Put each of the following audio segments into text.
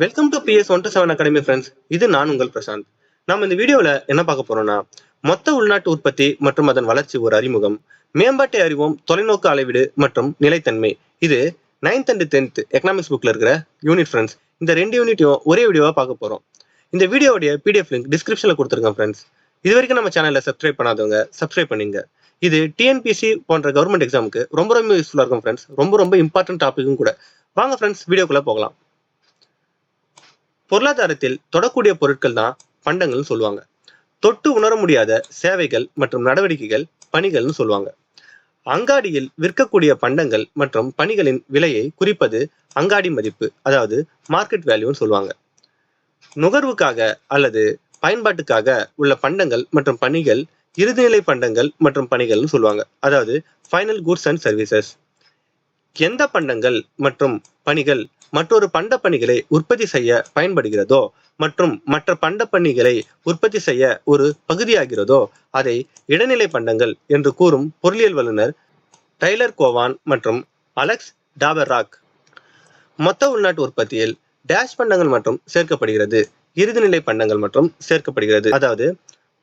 Welcome to PS 127 academy friends. இது நான் உங்கள் பிரசாந்த். நம்ம இந்த வீடியோவில் என்ன பார்க்க போறோம்னா, மொத்த உள்நாட்டு உற்பத்தி மற்றும் அதன் வளர்ச்சி ஒரு அறிமுகம், மேம்பாட்டை அறிவோம், தொலைநோக்கு அளவீடு மற்றும் நிலைத்தன்மை. இது 9th and 10th எக்கனாமிக்ஸ் புக்ல இருக்கிற யூனிட் ஃப்ரெண்ட்ஸ். இந்த 2 யூனிட்டையும் ஒரே வீடியோவா பார்க்க போறோம். இந்த வீடியோவுடைய PDF லிங்க் டிஸ்கிரிப்ஷன்ல கொடுத்துருக்கேன் ஃப்ரெண்ட்ஸ். இது வரைக்கும் நம்ம சேனலை சப்ஸ்கிரைப் பண்ணாதவங்க சப்ஸ்கிரைப் பண்ணிங்க. இது TNPSC போன்ற கவர்மெண்ட் எக்ஸாமுக்கு ரொம்ப யூஸ்ஃபுல்லா இருக்கும் ஃப்ரெண்ட்ஸ். ரொம்ப இம்பார்ட்டன்ட் டாபிக்கும் கூட. வாங்க ஃப்ரெண்ட்ஸ், வீடியோக்குள்ள போகலாம். பொருளாதாரத்தில் தொடக்கூடிய பொருட்கள் தான் பண்டங்கள்னு சொல்லுவாங்க. தொட்டு உணர முடியாத சேவைகள் மற்றும் நடவடிக்கைகள் பணிகள்னு சொல்லுவாங்க. அங்காடியில் விற்கக்கூடிய பண்டங்கள் மற்றும் பணிகளின் விலையை குறிப்பது அங்காடி மதிப்பு, அதாவது மார்க்கெட் வேல்யூன்னு சொல்லுவாங்க. நுகர்வுக்காக அல்லது பயன்பாட்டுக்காக உள்ள பண்டங்கள் மற்றும் பணிகள் இறுதிநிலை பண்டங்கள் மற்றும் பணிகள்னு சொல்லுவாங்க, அதாவது ஃபைனல் கூட்ஸ் அண்ட் சர்வீசஸ். எந்த பண்டங்கள் மற்றும் பணிகள் மற்றொரு பண்ட பணிகளை உற்பத்தி செய்ய பயன்படுகிறதோ மற்றும் மற்ற பண்ட பணிகளை உற்பத்தி செய்ய ஒரு பகுதியாகிறதோ அதை இடைநிலை பண்டங்கள் என்று கூறும் பொருளியல் வல்லுநர் டைலர் கோவான் மற்றும் அலெக்ஸ் டாபர்ராக். மொத்த உள்நாட்டு உற்பத்தியில் டேஷ் பண்டங்கள் மற்றும் சேர்க்கப்படுகிறது, இறுதிநிலை பண்டங்கள் மற்றும் சேர்க்கப்படுகிறது. அதாவது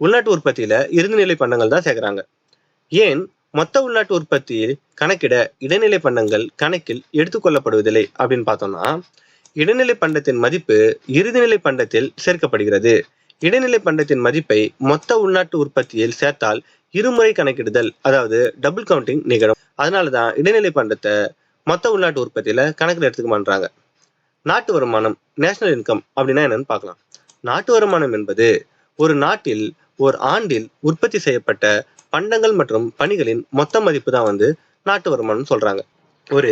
உள்நாட்டு உற்பத்தியில இறுதிநிலை பண்டங்கள் தான் சேர்க்கிறாங்க. ஏன் மொத்த உள்நாட்டு உற்பத்தியில் கணக்கிட இடைநிலை பண்டங்கள் கணக்கில் எடுத்துக்கொள்ளப்படுவதில்லை அப்படின்னு பார்த்தோம்னா, இடைநிலை பண்டத்தின் மதிப்பு இறுதிநிலை பண்டத்தில் சேர்க்கப்படுகிறது. இடைநிலை பண்டத்தின் மதிப்பை மொத்த உள்நாட்டு உற்பத்தியில் சேர்த்தால் இருமுறை கணக்கிடுதல், அதாவது டபுள் கவுண்டிங் நிகழும். அதனாலதான் இடைநிலை பண்டத்தை மொத்த உள்நாட்டு உற்பத்தியில கணக்கில் எடுத்துக்க மாட்டாங்க. நாட்டு வருமானம், நேஷனல் இன்கம் அப்படின்னா என்னன்னு பார்க்கலாம். நாட்டு வருமானம் என்பது ஒரு நாட்டில் ஒரு ஆண்டில் உற்பத்தி செய்யப்பட்ட பண்டங்கள் மற்றும் பணிகளின் மொத்த மதிப்பு தான் நாட்டு வருமானம் சொல்றாங்க. ஒரு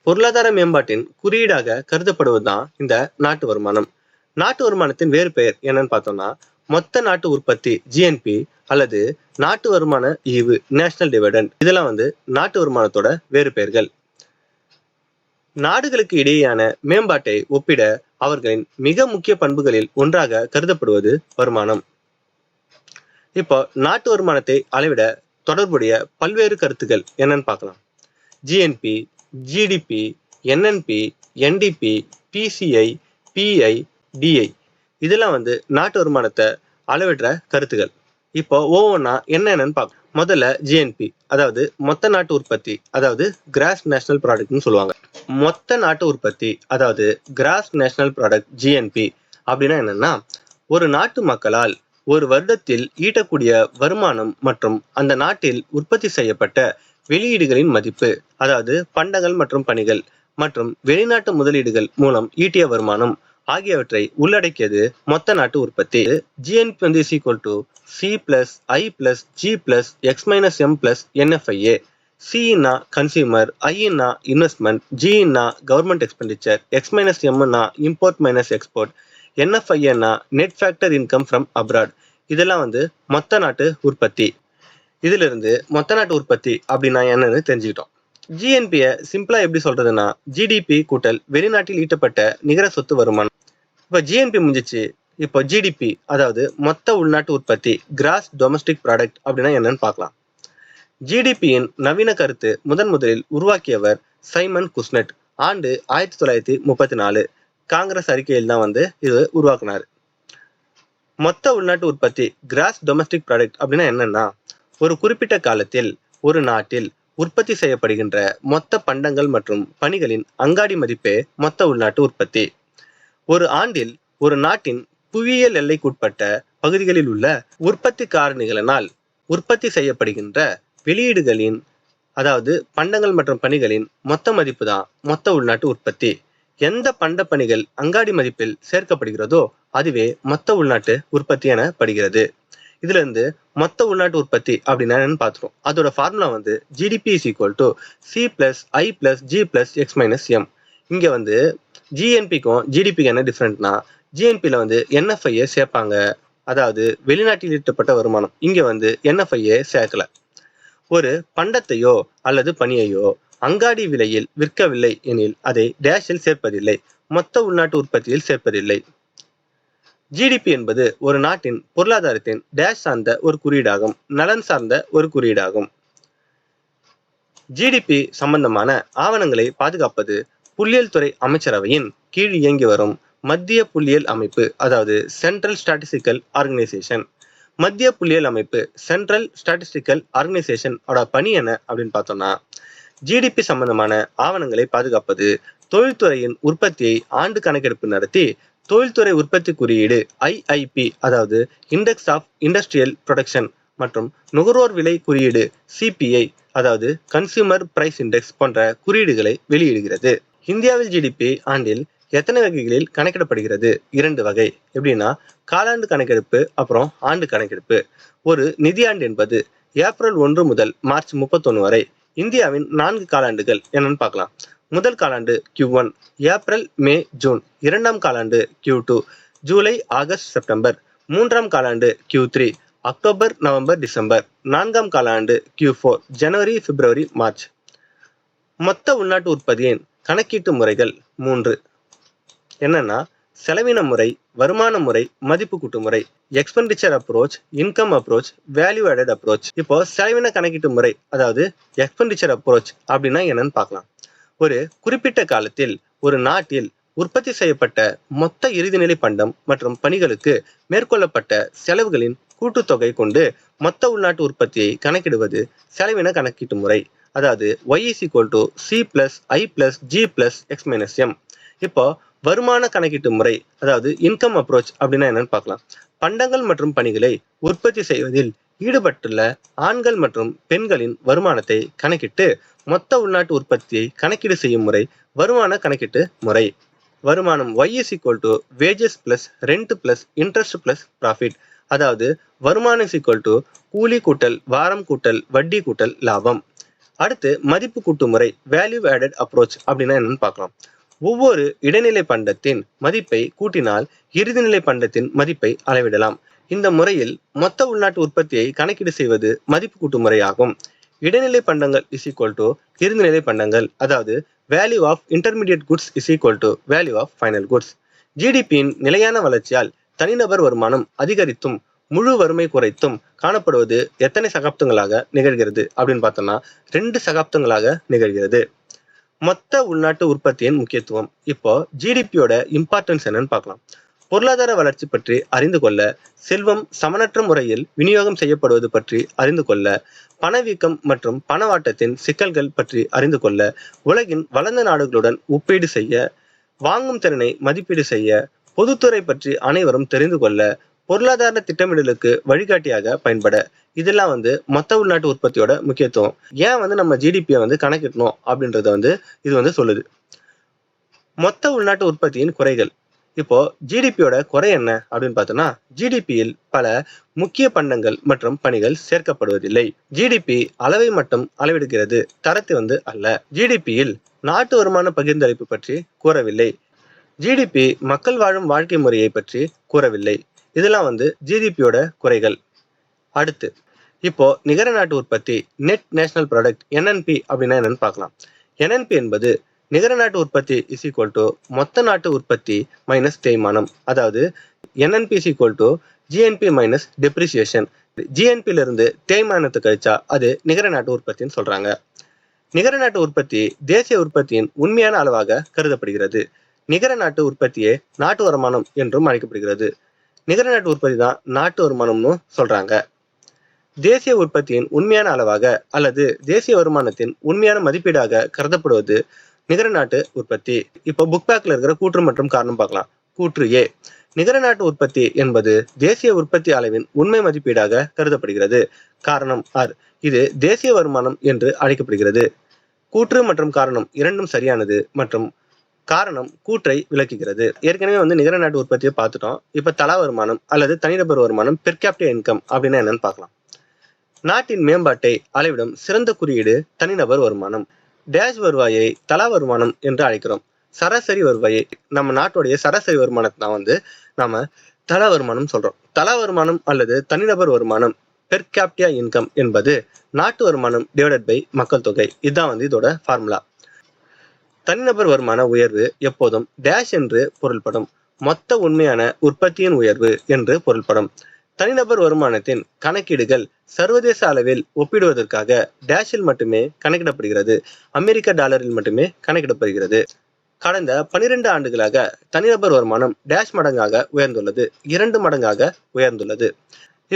பொருளாதார மேம்பாட்டின் குறியீடாக கருதப்படுவதுதான் இந்த நாட்டு வருமானம். நாட்டு வருமானத்தின் வேறு பெயர் என்னன்னு பார்த்தோம்னா, மொத்த நாட்டு உற்பத்தி GNP அல்லது நாட்டு வருமான ஈவு நேஷனல் டிவிடெண்ட். இதெல்லாம் நாட்டு வருமானத்தோட வேறு பெயர்கள். நாடுகளுக்கு இடையேயான மேம்பாட்டை ஒப்பிட அவர்களின் மிக முக்கிய பண்புகளில் ஒன்றாக கருதப்படுவது வருமானம். இப்போ நாட்டு வருமானத்தை அளவிட தொடர்புடைய பல்வேறு கருத்துக்கள் என்னன்னு பார்க்கலாம். GNP, GDP, NNP, NDP, PCI, PI, DI இதெல்லாம் நாட்டு வருமானத்தை அளவிடுற கருத்துக்கள். இப்போ ஒவ்வொன்றா என்னன்னு பார்க்கலாம். முதல்ல GNP, அதாவது மொத்த நாட்டு உற்பத்தி, அதாவது கிராஸ் நேஷனல் ப்ராடக்ட்னு சொல்லுவாங்க. மொத்த நாட்டு உற்பத்தி, அதாவது கிராஸ் நேஷனல் ப்ராடக்ட் GNP அப்படின்னா என்னன்னா, ஒரு நாட்டு மக்களால் ஒரு வருடத்தில் ஈட்டக்கூடிய வருமானம் மற்றும் அந்த நாட்டில் உற்பத்தி செய்யப்பட்ட வெளியீடுகளின் மதிப்பு, அதாவது பண்டங்கள் மற்றும் பணிகள் மற்றும் வெளிநாட்டு முதலீடுகள் மூலம் ஈட்டிய வருமானம் ஆகியவற்றை உள்ளடக்கியது மொத்த நாட்டு உற்பத்தி. GNP is equal to C plus I plus G plus X minus M plus NFIA. C னா கன்சியூமர், I னா இன்வெஸ்ட்மெண்ட், G னா government expenditure, X minus M னா இம்போர்ட் மைனஸ் எக்ஸ்போர்ட், NFIA னா net factor income from abroad. இதெல்லாம் மொத்த நாட்டு உற்பத்தி. இதுல இருந்து மொத்த நாட்டு உற்பத்தி அப்படின்னா என்னன்னு தெரிஞ்சுக்கிட்டோம். GNP-ய சிம்பிளா எப்படி சொல்றதுன்னா, GDP கூட்டல் வெளிநாட்டில் ஈட்டப்பட்ட நிகர சொத்து வருமானம். இப்ப GNP முடிஞ்சிச்சு. இப்போ GDP, அதாவது மொத்த உள்நாட்டு உற்பத்தி, கிராஸ் டொமஸ்டிக் ப்ராடக்ட் அப்படின்னா என்னன்னு பார்க்கலாம். GDP-யின் நவீன கருத்து முதலில் உருவாக்கியவர் சைமன் குஸ்னெட். ஆண்டு 1934 காங்கிரஸ் அறிக்கையில் தான் இது உருவாக்குனாரு. மொத்த உள்நாட்டு உற்பத்தி, கிராஸ் டொமஸ்டிக் ப்ராடக்ட் அப்படின்னா என்னன்னா, ஒரு குறிப்பிட்ட காலத்தில் ஒரு நாட்டில் உற்பத்தி செய்யப்படுகின்ற மொத்த பண்டங்கள் மற்றும் பணிகளின் அங்காடி மதிப்பே மொத்த உள்நாட்டு உற்பத்தி. ஒரு ஆண்டில் ஒரு நாட்டின் புவியியல் எல்லைக்குட்பட்ட பகுதிகளில் உள்ள உற்பத்தி காரணிகளினால் உற்பத்தி செய்யப்படுகின்ற வெளியீடுகளின், அதாவது பண்டங்கள் மற்றும் பணிகளின் மொத்த மதிப்பு தான் மொத்த உள்நாட்டு உற்பத்தி. எந்த பண்ட பணிகள் அங்காடி மதிப்பில் சேர்க்கப்படுகிறதோ அதுவே மொத்த உள்நாட்டு உற்பத்தி எனப்படுகிறது. இதுல இருந்து மொத்த உள்நாட்டு உற்பத்தி அப்படின்னா என்னன்னு பார்த்துரும். அதோட formula GDP is equal to C plus I plus G plus X minus M. இங்க GNP-க்கும் GDP-க்கு என்ன டிஃபரெண்ட்னா, GNP-ல NFIA சேர்ப்பாங்க, அதாவது வெளிநாட்டில் ஈட்டப்பட்ட வருமானம். இங்க NFIA சேர்க்கல. ஒரு பண்டத்தையோ அல்லது பணியையோ அங்காடி விலையில் விற்கவில்லை எனில் அதை டேஷில் சேர்ப்பதில்லை, மொத்த உள்நாட்டு உற்பத்தியில் சேர்ப்பதில்லை. GDP என்பது ஒரு நாட்டின் பொருளாதாரத்தின் டேஷ் சார்ந்த ஒரு குறியீடாகும், நலன் சார்ந்த ஒரு குறியீடாகும். GDP சம்பந்தமான ஆவணங்களை பாதுகாப்பது புள்ளியியல் துறை அமைச்சரவையின் கீழ் இயங்கி வரும் மத்திய புள்ளியியல் அமைப்பு, அதாவது சென்ட்ரல் ஸ்டாட்டிஸ்டிக்கல் ஆர்கனைசேஷன். மத்திய புள்ளியியல் அமைப்பு, சென்ட்ரல் ஸ்டாட்டிஸ்டிக்கல் ஆர்கனைசேஷன் ஓட பணி என்ன அப்படின்னு பார்த்தோம்னா, ஜிடிபி சம்பந்தமான ஆவணங்களை பாதுகாப்பது, தொழில்துறையின் உற்பத்தியை ஆண்டு கணக்கெடுப்பு நடத்தி தொழில்துறை உற்பத்தி குறியீடு ஐஐபி, அதாவது இண்டெக்ஸ் ஆஃப் இண்டஸ்ட்ரியல் ப்ரொடக்ஷன் மற்றும் நுகர்வோர் விலை குறியீடு சிபிஐ, அதாவது கன்சியூமர் பிரைஸ் இண்டெக்ஸ் போன்ற குறியீடுகளை வெளியிடுகிறது. இந்தியாவில் ஜிடிபி ஆண்டில் எத்தனை வகைகளில் கணக்கிடப்படுகிறது? 2 வகை. எப்படின்னா, காலாண்டு கணக்கெடுப்பு அப்புறம் ஆண்டு கணக்கெடுப்பு. ஒரு நிதியாண்டு என்பது ஏப்ரல் 1 முதல் மார்ச் 31 வரை. இந்தியாவின் 4 காலாண்டுகள் என்னன்னு பார்க்கலாம். முதல் காலாண்டு Q1 ஏப்ரல் மே ஜூன், இரண்டாம் காலாண்டு Q2 ஜூலை ஆகஸ்ட் செப்டம்பர், மூன்றாம் காலாண்டு Q3 அக்டோபர் நவம்பர் டிசம்பர், நான்காம் காலாண்டு Q4 ஜனவரி பிப்ரவரி மார்ச். மொத்த உள்நாட்டு உற்பத்தியின் கணக்கீட்டு முறைகள் 3 என்னன்னா, செலவின முறை, வருமான முறை, மதிப்பு கூட்டு முறை, expenditure approach, income approach, value added approach. இப்போ செலவின கணக்கீட்டு முறை, அதாவது எக்ஸ்பெண்டிச்சர் அப்ரோச் அப்படின்னா என்னன்னு பார்க்கலாம். ஒரு குறிப்பிட்ட காலத்தில் ஒரு நாட்டில் உற்பத்தி செய்யப்பட்ட மொத்த இறுதிநிலை பண்டம் மற்றும் பணிகளுக்கு மேற்கொள்ளப்பட்ட செலவுகளின் கூட்டுத்தொகை கொண்டு மொத்த உள்நாட்டு உற்பத்தியை கணக்கிடுவது செலவின கணக்கீட்டு முறை. அதாவது Y=C+I+G+X-M. இப்போ வருமான கணக்கீட்டு முறை, அதாவது இன்கம் அப்ரோச் அப்படின்னா என்னன்னு பார்க்கலாம். பண்டங்கள் மற்றும் பணிகளை உற்பத்தி செய்வதில் ஈடுபட்டுள்ள ஆண்கள் மற்றும் பெண்களின் வருமானத்தை கணக்கிட்டு மொத்த உள்நாட்டு உற்பத்தியை கணக்கீடு செய்யும் முறை வருமான கணக்கீட்டு முறை. வருமானம் Y=wages + rent + interest + profit. அதாவது வருமானம் கூலி கூட்டல் வாரம் கூட்டல் வட்டி கூட்டல் லாபம். அடுத்து மதிப்பு கூட்டு முறை, வேல்யூ ஆடட் அப்ரோச் அப்படின்னா என்னன்னு பார்க்கலாம். ஒவ்வொரு இடைநிலை பண்டத்தின் மதிப்பை கூட்டினால் இறுதிநிலை பண்டத்தின் மதிப்பை அளவிடலாம். இந்த முறையில் மொத்த உள்நாட்டு உற்பத்தியை கணக்கீடு செய்வது மதிப்பு கூட்டு முறையாகும். இடைநிலை பண்டங்கள் இறுதிநிலை பண்டங்கள், அதாவது value of intermediate goods value of final goods. ஜிடிபியின் நிலையான வளர்ச்சியால் தனிநபர் வருமானம் அதிகரித்தும் முழு வறுமை குறைத்தும் காணப்படுவது எத்தனை சகாப்தங்களாக நிகழ்கிறது அப்படின்னு பார்த்தோம்னா 2 சகாப்தங்களாக நிகழ்கிறது. மொத்த உள்நாட்டு உற்பத்தியின் முக்கியத்துவம். இப்போ ஜிடிபியோட இம்பார்ட்டன்ஸ் என்னன்னு பார்க்கலாம். பொருளாதார வளர்ச்சி பற்றி அறிந்து கொள்ள, செல்வம் சமனற்ற முறையில் விநியோகம் செய்யப்படுவது பற்றி அறிந்து கொள்ள, பணவீக்கம் மற்றும் பணவாட்டத்தின் சிக்கல்கள் பற்றி அறிந்து கொள்ள, உலகின் வளர்ந்த நாடுகளுடன் ஒப்பீடு செய்ய, வாங்கும் திறனை மதிப்பீடு செய்ய, பொதுத்துறை பற்றி அனைவரும் தெரிந்து கொள்ள, பொருளாதார திட்டமிடலுக்கு வழிகாட்டியாக பயன்பட. இதெல்லாம் மொத்த உள்நாட்டு உற்பத்தியோட முக்கியத்துவம். ஏன் நம்ம ஜிடிபியை கணக்கிடணும் அப்படின்றத இது சொல்லுது. மொத்த உள்நாட்டு உற்பத்தியின் குறைகள். இப்போ ஜிடிபியோட குறை என்ன அப்படின்னு பார்த்தோம்னா, ஜிடிபியில் பல முக்கிய பண்டங்கள் மற்றும் பணிகள் சேர்க்கப்படுவதில்லை. ஜிடிபி அளவை மட்டும் அளவிடுகிறது, தரத்தை அல்ல. ஜிடிபியில் நாட்டு வருமான பகிர்ந்தளிப்பு பற்றி கூறவில்லை. ஜிடிபி மக்கள் வாழும் வாழ்க்கை முறையை பற்றி கூறவில்லை. இதெல்லாம் ஜிடிபியோட குறைகள். அடுத்து இப்போ நிகர நாட்டு உற்பத்தி, நெட் நேஷனல் ப்ராடக்ட், NNP அப்படின்னா என்னன்னு பார்க்கலாம். NNP என்பது நிகர நாட்டு உற்பத்தி மொத்த நாட்டு உற்பத்தி மைனஸ் தேய்மானம். அதாவது NNP GNP மைனஸ் டெப்ரிசியேஷன். GNPல இருந்து தேய்மானத்தை கழிச்சா அது நிகர நாட்டு உற்பத்தின்னு சொல்றாங்க. நிகர நாட்டு உற்பத்தி தேசிய உற்பத்தியின் உண்மையான அளவாக கருதப்படுகிறது. நிகர நாட்டு உற்பத்தியே நாட்டு வருமானம் என்றும் அழைக்கப்படுகிறது. நிகர நாட்டு உற்பத்தி தான் நாட்டு வருமானம்னு சொல்றாங்க. தேசிய உற்பத்தியின் உண்மையான அளவாக அல்லது தேசிய வருமானத்தின் உண்மையான மதிப்பீடாக கருதப்படுவது நிகர நாட்டு உற்பத்தி. இப்போ புக் பேக்ல இருக்கிற கூற்று மற்றும் காரணம் பார்க்கலாம். கூற்று A, நிகர நாட்டு உற்பத்தி என்பது தேசிய உற்பத்தி அளவின் உண்மை மதிப்பீடாக கருதப்படுகிறது. காரணம் R, இது தேசிய வருமானம் என்று அழைக்கப்படுகிறது. கூற்று மற்றும் காரணம் இரண்டும் சரியானது மற்றும் காரணம் கூற்றை விளக்குகிறது. ஏற்கனவே நிகர நாட்டு உற்பத்தியை பார்த்துட்டோம். இப்ப தலா வருமானம் அல்லது தனிநபர் வருமானம், பெர் கேபிட்டா இன்கம் அப்படின்னா என்னன்னு பார்க்கலாம். நாட்டின் மேம்பாட்டை அளவிடும் சிறந்த குறியீடு தனிநபர் வருமானம். டேஷ் வருவாயை தலா வருமானம் என்று அழைக்கிறோம். சராசரி வருவாயை, நம்ம நாட்டுடைய சராசரி வருமானத்தை தான் நாம தலா வருமானம் சொல்றோம். தலா வருமானம் அல்லது தனிநபர் வருமானம், பெர் கேபிட்டா இன்கம் என்பது நாட்டு வருமானம் டிவைடட் பை மக்கள் தொகை. இதுதான் இதோட ஃபார்முலா. தனிநபர் வருமான உயர்வு எப்போதும் டேஷ் என்று பொருள்படும். மொத்த உண்மையான உற்பத்தியின் உயர்வு என்று பொருள்படும். தனிநபர் வருமானத்தின் கணக்கீடுகள் சர்வதேச அளவில் ஒப்பிடுவதற்காக டேஷில் மட்டுமே கணக்கிடப்படுகிறது. அமெரிக்க டாலரில் மட்டுமே கணக்கிடப்படுகிறது. கடந்த 12 ஆண்டுகளாக தனிநபர் வருமானம் டேஷ் மடங்காக உயர்ந்துள்ளது, 2 மடங்காக உயர்ந்துள்ளது.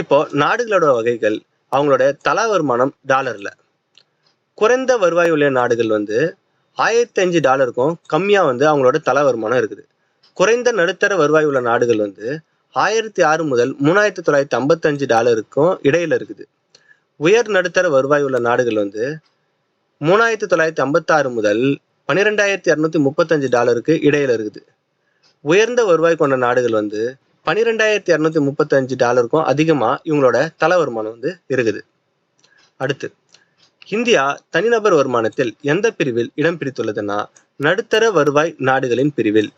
இப்போ நாடுகளோட வகைகள், அவங்களோட தலா வருமானம் டாலர்ல. குறைந்த வருவாய் உள்ள நாடுகள் $1005 கம்மியா அவங்களோட தலா வருமானம் இருக்குது. குறைந்த நடுத்தர வருவாய் உள்ள நாடுகள் 1006 முதல் $3955 இடையில இருக்குது. உயர் நடுத்தர வருவாய் உள்ள நாடுகள் 3956 முதல் $12235 இடையில இருக்குது. உயர்ந்த வருவாய் கொண்ட நாடுகள் $12235 அதிகமா இவங்களோட தல வருமானம் இருக்குது. அடுத்து, இந்தியா தனிநபர் வருமானத்தில் எந்த பிரிவில் இடம் பிடித்துள்ளதுன்னா நடுத்தர வருவாய் நாடுகளின் பிரிவில்.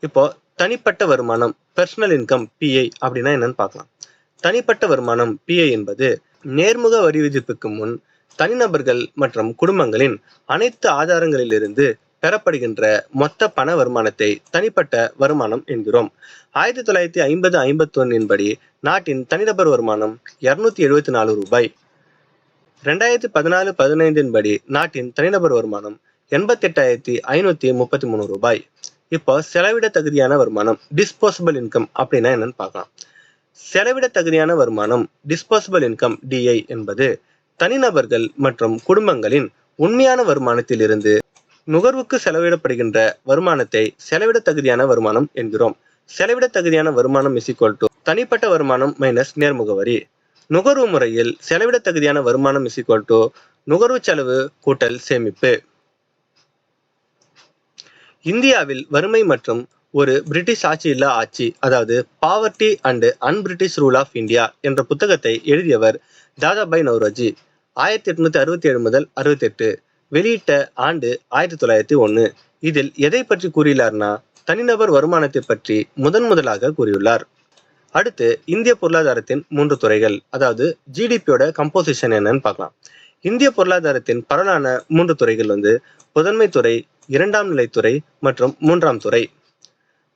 இப்போ தனிப்பட்ட வருமானம், பர்சனல் இன்கம், பிஐ அப்படின்னா என்னன்னு பார்க்கலாம். தனிப்பட்ட வருமானம் பிஐ என்பது நேர்முக வரி விதிப்புக்கு முன் தனிநபர்கள் மற்றும் குடும்பங்களின் அனைத்து ஆதாரங்களிலிருந்து பெறப்படுகின்ற மொத்த பண வருமானத்தை தனிப்பட்ட வருமானம் என்கிறோம். 1950-51 படி நாட்டின் தனிநபர் வருமானம் $274. 2014-15 படி நாட்டின் தனிநபர் வருமானம் $88,533. இப்போ செலவிட தகுதியான வருமானம், டிஸ்போசபிள் இன்கம் அப்படின்னா என்னன்னு பார்க்கலாம். செலவிட தகுதியான வருமானம், டிஸ்போசபிள் இன்கம், டிஐ என்பது தனிநபர்கள் மற்றும் குடும்பங்களின் உண்மையான வருமானத்தில் இருந்து நுகர்வுக்கு செலவிடப்படுகின்ற வருமானத்தை செலவிட தகுதியான வருமானம் என்கிறோம். செலவிட தகுதியான வருமானம் தனிப்பட்ட வருமானம் மைனஸ் நேர்முக வரி. நுகர்வு முறையில் செலவிட தகுதியான வருமானம் நுகர்வு செலவு கூட்டல் சேமிப்பு. இந்தியாவில் வறுமை மற்றும் ஒரு பிரிட்டிஷ் ஆட்சி இல்லா ஆட்சி, அதாவது poverty and un-British rule of India என்ற புத்தகத்தை எழுதியவர் தாதாபாய் நௌரோஜி. 1867 முதல் 68. வெளியிட்ட ஆண்டு 1901. இதில் எதை பற்றி கூறியுள்ளார்னா தனிநபர் வருமானத்தை பற்றி முதலாக கூறியுள்ளார். அடுத்து, இந்திய பொருளாதாரத்தின் 3 துறைகள், அதாவது ஜிடிபியோட கம்போசிஷன் என்னன்னு பார்க்கலாம். இந்திய பொருளாதாரத்தின் பரவலான 3 துறைகள் முதன்மை துறை, 2ஆம் நிலைத்துறை மற்றும் 3ஆம் துறை.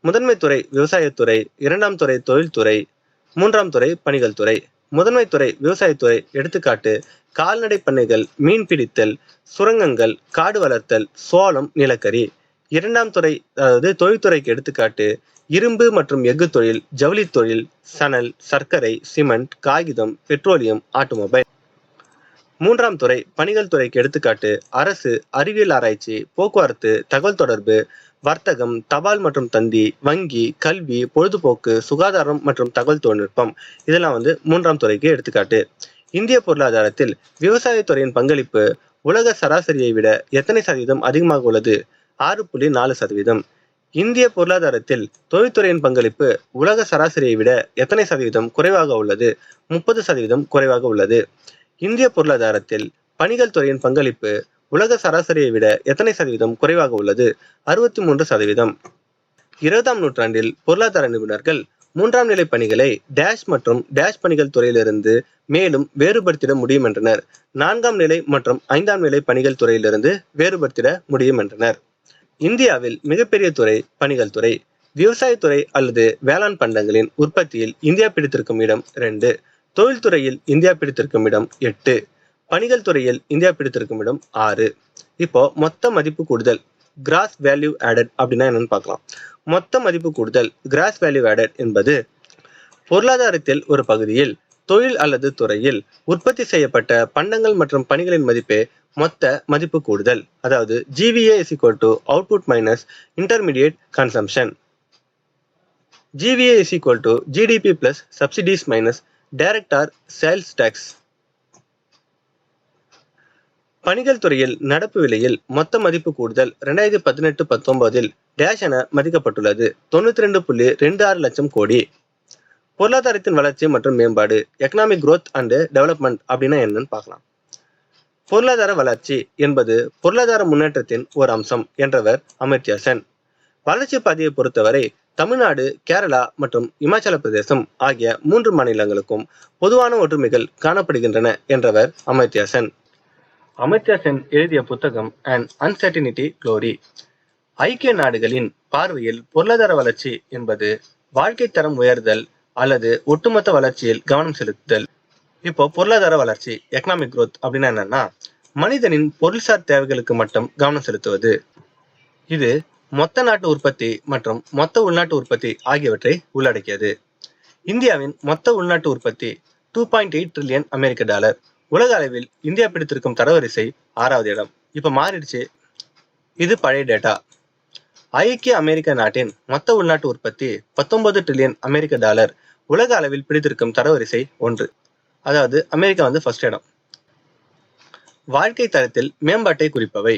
முதன்மை துறை விவசாயத்துறை, 2ஆம் துறை தொழில்துறை, 3ஆம் துறை பணிகள் துறை. முதன்மை துறை விவசாயத்துறை எடுத்துக்காட்டு கால்நடை பண்ணைகள், மீன் பிடித்தல், சுரங்கங்கள், காடு வளர்த்தல், சோளம், நிலக்கரி. 2ஆம் துறை அதாவது தொழில்துறைக்கு எடுத்துக்காட்டு இரும்பு மற்றும் எஃகு தொழில், ஜவுளி தொழில், சணல், சர்க்கரை, சிமெண்ட், காகிதம், பெட்ரோலியம், ஆட்டோமொபைல். 3ஆம் துறை பணிகள் துறைக்கு எடுத்துக்காட்டு அரசு, அறிவியல் ஆராய்ச்சி, போக்குவரத்து, தகவல் தொடர்பு, வர்த்தகம், தபால் மற்றும் தந்தி, வங்கி, கல்வி, பொழுதுபோக்கு, சுகாதாரம் மற்றும் தகவல் தொழில்நுட்பம். இதெல்லாம் 3ஆம் துறைக்கு எடுத்துக்காட்டு. இந்திய பொருளாதாரத்தில் விவசாயத்துறையின் பங்களிப்பு உலக சராசரியை விட எத்தனை சதவீதம் அதிகமாக உள்ளது? 6.4%. இந்திய பொருளாதாரத்தில் தொழில்துறையின் பங்களிப்பு உலக சராசரியை விட எத்தனை சதவீதம் குறைவாக உள்ளது? 30% குறைவாக உள்ளது. இந்திய பொருளாதாரத்தில் பணிகள் துறையின் பங்களிப்பு உலக சராசரியை விட எத்தனை சதவீதம் குறைவாக உள்ளது? 63%. 20ஆம் நூற்றாண்டில் பொருளாதார நிபுணர்கள் 3ஆம் நிலை பணிகளை டேஷ் மற்றும் டேஷ் பணிகள் துறையிலிருந்து மேலும் வேறுபடுத்திட முடியும் என்றனர். 4ஆம் நிலை மற்றும் 5ஆம் நிலை பணிகள் துறையிலிருந்து வேறுபடுத்திட முடியும் என்றனர். இந்தியாவில் மிகப்பெரிய துறை பணிகள் துறை. விவசாயத்துறை அல்லது வேளாண் பண்டங்களின் உற்பத்தியில் இந்தியா பிடித்திருக்கும் இடம் 2. தொழில்துறையில் இந்தியா பிடித்திருக்கும் இடம் 8. பணிகள் துறையில் இந்தியா பிடித்திருக்கும் இடம் 6. இப்போ மொத்த மதிப்பு கூடுதல், கிராஸ் வேல்யூ ஆடட் அப்படின்னா என்னன்னு பார்க்கலாம். மொத்த மதிப்பு கூடுதல், கிராஸ் வேல்யூ ஆடட் என்பது பொருளாதாரத்தில் ஒரு பகுதியில் தொழில் அல்லது துறையில் உற்பத்தி செய்யப்பட்ட பண்டங்கள் மற்றும் பணிகளின் மதிப்பே மொத்த மதிப்பு கூடுதல். அதாவது GVA is equal to output minus intermediate consumption. GVA is equal to GDP plus subsidies minus direct or sales tax. பணிகள் துறையில் நடப்பு விலையில் மொத்த மதிப்பு கூடுதல் 2018-19 டேஷ் என மதிக்கப்பட்டுள்ளது 92.26 லட்சம் கோடி. பொருளாதாரத்தின் வளர்ச்சி மற்றும் மேம்பாடு, எக்கனாமிக் growth and development அப்படின்னா என்னன்னு பார்க்கலாம். பொருளாதார வளர்ச்சி என்பது பொருளாதார முன்னேற்றத்தின் ஒரு அம்சம் என்றவர் அமர்த்தியா சென். வளர்ச்சி பாதையை பொறுத்தவரை தமிழ்நாடு, கேரளா மற்றும் இமாச்சல பிரதேசம் ஆகிய 3 மாநிலங்களுக்கும் பொதுவான ஒற்றுமைகள் காணப்படுகின்றன என்றவர் அமர்த்தியா சென். அமர்த்தியா சென் எழுதிய புத்தகம் An Uncertainty Glory. ஐக்கிய நாடுகளின் பார்வையில் பொருளாதார வளர்ச்சி என்பது வாழ்க்கை தரம் உயர்தல் அல்லது ஒட்டுமொத்த வளர்ச்சியில் கவனம் செலுத்துதல். இப்போ பொருளாதார வளர்ச்சி, எக்கனாமிக் growth அப்படின்னா என்னன்னா மனிதனின் பொருள்சார் தேவைகளுக்கு மட்டும் கவனம் செலுத்துவது. இது மொத்த நாட்டு உற்பத்தி மற்றும் மொத்த உள்நாட்டு உற்பத்தி ஆகியவற்றை உள்ளடக்கியது. இந்தியாவின் மொத்த உள்நாட்டு உற்பத்தி 2.8 ட்ரில்லியன் அமெரிக்க டாலர். உலக அளவில் இந்தியா பிடித்திருக்கும் தரவரிசை 6வது இடம். இப்ப மாறிடுச்சு. இது பழைய டேட்டா. ஐக்கிய அமெரிக்க நாட்டின் மொத்த உள்நாட்டு உற்பத்தி 19 ட்ரில்லியன் அமெரிக்க டாலர். உலக அளவில் பிடித்திருக்கும் தரவரிசை 1. அதாவது அமெரிக்கா ஃபர்ஸ்ட் இடம். வாழ்க்கை தரத்தில் மேம்பாட்டை குறிப்பவை: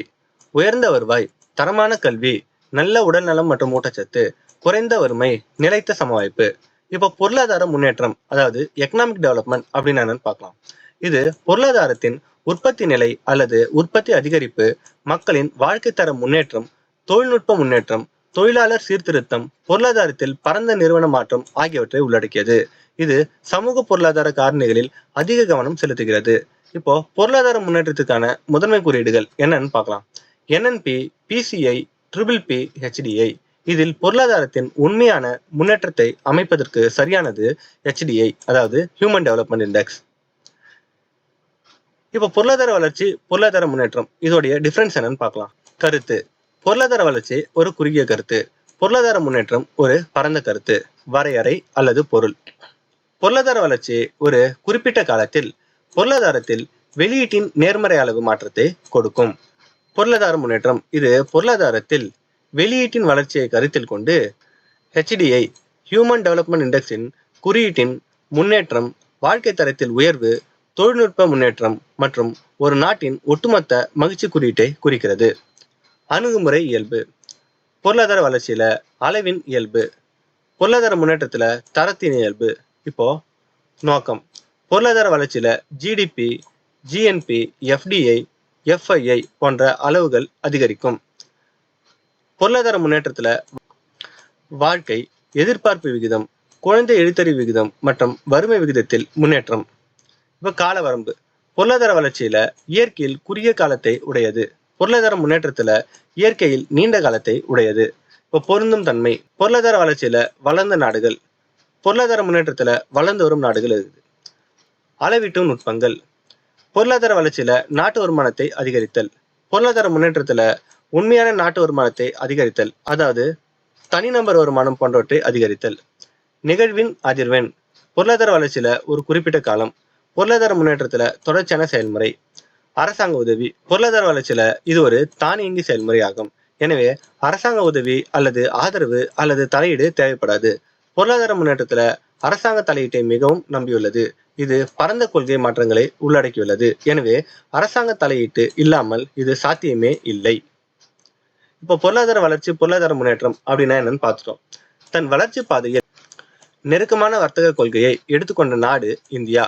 உயர்ந்த வருவாய், தரமான கல்வி, நல்ல உடல்நலம் மற்றும் ஊட்டச்சத்து, குறைந்த வறுமை, நிலைத்த சமவாய்ப்பு. இப்போ பொருளாதார முன்னேற்றம், அதாவது எக்கனாமிக் டெவலப்மெண்ட் அப்படின்னு என்னன்னு பார்க்கலாம். இது பொருளாதாரத்தின் உற்பத்தி நிலை அல்லது உற்பத்தி அதிகரிப்பு, மக்களின் வாழ்க்கை தர முன்னேற்றம், தொழில்நுட்ப முன்னேற்றம், தொழிலாளர் சீர்திருத்தம், பொருளாதாரத்தில் பரந்த நிறுவன மாற்றம் ஆகியவற்றை உள்ளடக்கியது. இது சமூக பொருளாதார காரணிகளில் அதிக கவனம் செலுத்துகிறது. இப்போ பொருளாதார முன்னேற்றத்துக்கான முதன்மை குறியீடுகள் என்னன்னு பார்க்கலாம். NNP, PCI, PPP, HDI. இதில் பொருளாதாரத்தின் உண்மையான முன்னேற்றத்தை அமைப்பதற்கு சரியானது HDI, அதாவது ஹியூமன் டெவலப்மெண்ட் இண்டெக்ஸ். இப்போ பொருளாதார வளர்ச்சி, பொருளாதார முன்னேற்றம் இதோடைய டிஃபரன்ஸ் என்னன்னு பார்க்கலாம். கருத்து: பொருளாதார வளர்ச்சி ஒரு குறுகிய கருத்து, பொருளாதார முன்னேற்றம் ஒரு பரந்த கருத்து, வரையறை அல்லது பொருள். பொருளாதார வளர்ச்சி ஒரு குறிப்பிட்ட காலத்தில் பொருளாதாரத்தில் வெளியீட்டின் நேர்மறை அளவு மாற்றத்தை கொடுக்கும். பொருளாதார முன்னேற்றம் இது பொருளாதாரத்தில் வெளியீட்டின் வளர்ச்சியை கருத்தில் கொண்டு HDI, ஹியூமன் டெவலப்மெண்ட் இண்டெக்ஸின் குறியீட்டின் முன்னேற்றம், வாழ்க்கை தரத்தில் உயர்வு, தொழில்நுட்ப முன்னேற்றம் மற்றும் ஒரு நாட்டின் ஒட்டுமொத்த மகிழ்ச்சி குறியீட்டை குறிக்கிறது. அணுகுமுறை இயல்பு: பொருளாதார வளர்ச்சியில அளவின் இயல்பு, பொருளாதார முன்னேற்றத்துல தரத்தின் இயல்பு. இப்போ நோக்கம்: பொருளாதார வளர்ச்சியில GDP, GNP, FDI, FII போன்ற அளவுகள் அதிகரிக்கும். பொருளாதார முன்னேற்றத்துல வாழ்க்கை எதிர்பார்ப்பு விகிதம், குழந்தை எழுத்தறிவு விகிதம் மற்றும் வறுமை விகிதத்தில் முன்னேற்றம். இப்ப கால வரம்பு: பொருளாதார வளர்ச்சியில இயற்கையில் குறுகிய காலத்தை உடையது, பொருளாதார முன்னேற்றத்துல இயற்கையில் நீண்ட காலத்தை உடையது. இப்போ பொருந்தும் தன்மை: பொருளாதார வளர்ச்சியில வளர்ந்த நாடுகள், பொருளாதார முன்னேற்றத்துல வளர்ந்து வரும் நாடுகள் இருக்குது. அளவீட்டு நுட்பங்கள்: பொருளாதார வளர்ச்சியில நாட்டு வருமானத்தை அதிகரித்தல், பொருளாதார முன்னேற்றத்துல உண்மையான நாட்டு வருமானத்தை அதிகரித்தல், அதாவது தனிநபர் வருமானம் போன்றவற்றை அதிகரித்தல். நிகழ்வின் அதிர்வெண்: பொருளாதார வளர்ச்சியில ஒரு குறிப்பிட்ட காலம், பொருளாதார முன்னேற்றத்துல தொடர்ச்சியான செயல்முறை. அரசாங்க உதவி: பொருளாதார வளர்ச்சியில இது ஒரு தானியங்கி செயல்முறை ஆகும். எனவே அரசாங்க உதவி அல்லது ஆதரவு அல்லது தலையீடு தேவைப்படாது. பொருளாதார முன்னேற்றத்துல அரசாங்க தலையீட்டை மிகவும் நம்பியுள்ளது. இது பரந்த கொள்கை மாற்றங்களை உள்ளடக்கியுள்ளது. எனவே அரசாங்க தலையீட்டு இல்லாமல் இது சாத்தியமே இல்லை. இப்போ பொருளாதார வளர்ச்சி, பொருளாதார முன்னேற்றம் அப்படின்னா என்னன்னு பார்த்துட்டோம். தன் வளர்ச்சி பாதையில் நெருக்கமான வர்த்தக கொள்கையை எடுத்துக்கொண்ட நாடு இந்தியா.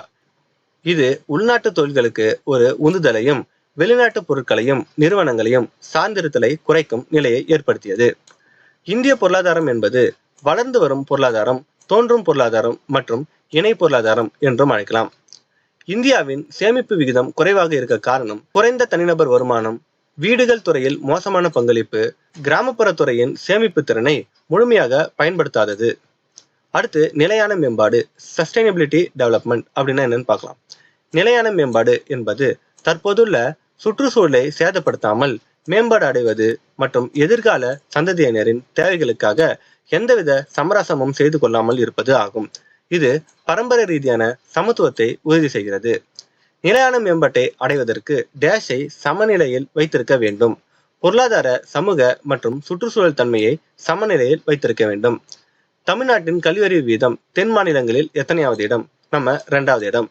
இது உள்நாட்டு தொழில்களுக்கு ஒரு உந்துதலையும் வெளிநாட்டு பொருட்களையும் நிறுவனங்களையும் சார்ந்திருத்தலை குறைக்கும் நிலையை ஏற்படுத்தியது. இந்திய பொருளாதாரம் என்பது வளர்ந்து வரும் பொருளாதாரம், தோன்றும் பொருளாதாரம் மற்றும் இணை பொருளாதாரம் என்றும் அழைக்கலாம். இந்தியாவின் சேமிப்பு விகிதம் குறைவாக இருக்க காரணம் குறைந்த தனிநபர் வருமானம், வீடுகள் துறையில் மோசமான பங்களிப்பு, கிராமப்புற துறையின் சேமிப்பு திறனை முழுமையாக பயன்படுத்தாதது. அடுத்து நிலையான மேம்பாடு, சஸ்டைனபிலிட்டி டெவலப்மெண்ட் அப்படின்னா என்னன்னு பார்க்கலாம். நிலையான மேம்பாடு என்பது தற்போதுள்ள சுற்றுச்சூழலை சேதப்படுத்தாமல் மேம்பாடு அடைவது மற்றும் எதிர்கால சந்ததியினரின் தேவைகளுக்காக எந்தவித சமரசமும் செய்து கொள்ளாமல் இருப்பது ஆகும். இது பரம்பரை ரீதியான சமத்துவத்தை உறுதி செய்கிறது. நிலையான மேம்பாட்டை அடைவதற்கு டேஷை சமநிலையில் வைத்திருக்க வேண்டும். பொருளாதார, சமூக மற்றும் சுற்றுச்சூழல் தன்மையை சமநிலையில் வைத்திருக்க வேண்டும். தமிழ்நாட்டின் கல்வியறிவு வீதம் தென் மாநிலங்களில் எத்தனையாவது இடம்? நம்ம 2வது இடம்.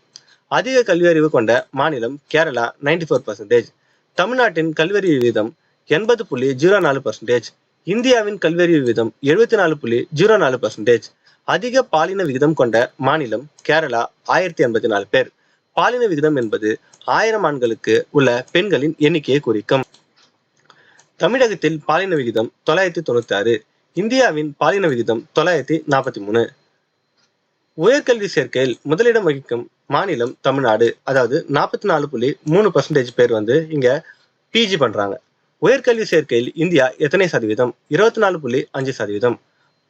அதிக கல்வியறிவு கொண்ட மாநிலம் கேரளா 94%. தமிழ்நாட்டின் கல்வியறிவு வீதம் 80.04%. இந்தியாவின் கல்வியறிவு வீதம் 74.04%. அதிக பாலின விகிதம் கொண்ட மாநிலம் கேரளா 1084 பேர். பாலின விகிதம் என்பது 1000 ஆண்களுக்கு உள்ள பெண்களின் எண்ணிக்கையை குறிக்கும். தமிழகத்தில் பாலின விகிதம் 996. இந்தியாவின் பாலின விகிதம் 943. உயர்கல்வி சேர்க்கையில் முதலிடம் வகிக்கும் மாநிலம் தமிழ்நாடு. அதாவது 44.3% பேர் இங்க பிஜி பண்றாங்க. உயர்கல்வி சேர்க்கையில் இந்தியா எத்தனை சதவீதம்? 24.5%.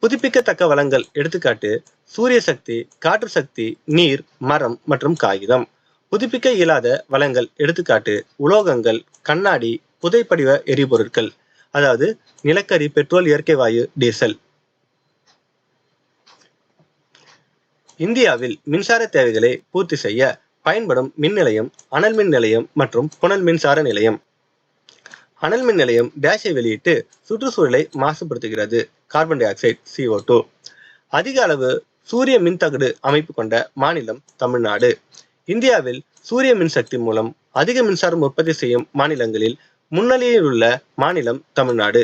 புதுப்பிக்கத்தக்க வளங்கள் எடுத்துக்காட்டு சூரிய சக்தி, காற்று சக்தி, நீர், மரம் மற்றும் காகிதம். புதுப்பிக்க இயலாத வளங்கள் எடுத்துக்காட்டு உலோகங்கள், கண்ணாடி, புதைப்படிவ எரிபொருட்கள். அதாவது நிலக்கரி, பெட்ரோல், இயற்கை வாயு, டீசல். இந்தியாவில் மின்சார தேவைகளை பூர்த்தி செய்ய பயன்படும் மின் நிலையம் அனல் மின் நிலையம் மற்றும் புனல் மின்சார நிலையம். அனல் மின் நிலையம் டேஷை வெளியிட்டு சுற்றுச்சூழலை மாசுபடுத்துகிறது, கார்பன் டை ஆக்சைடு CO2. அதிக அளவு சூரிய மின்தகடு அமைப்பு கொண்ட மாநிலம் தமிழ்நாடு. இந்தியாவில் சூரிய மின்சக்தி மூலம் அதிக மின்சாரம் உற்பத்தி செய்யும் மாநிலங்களில் முன்னணியில் உள்ள மாநிலம் தமிழ்நாடு.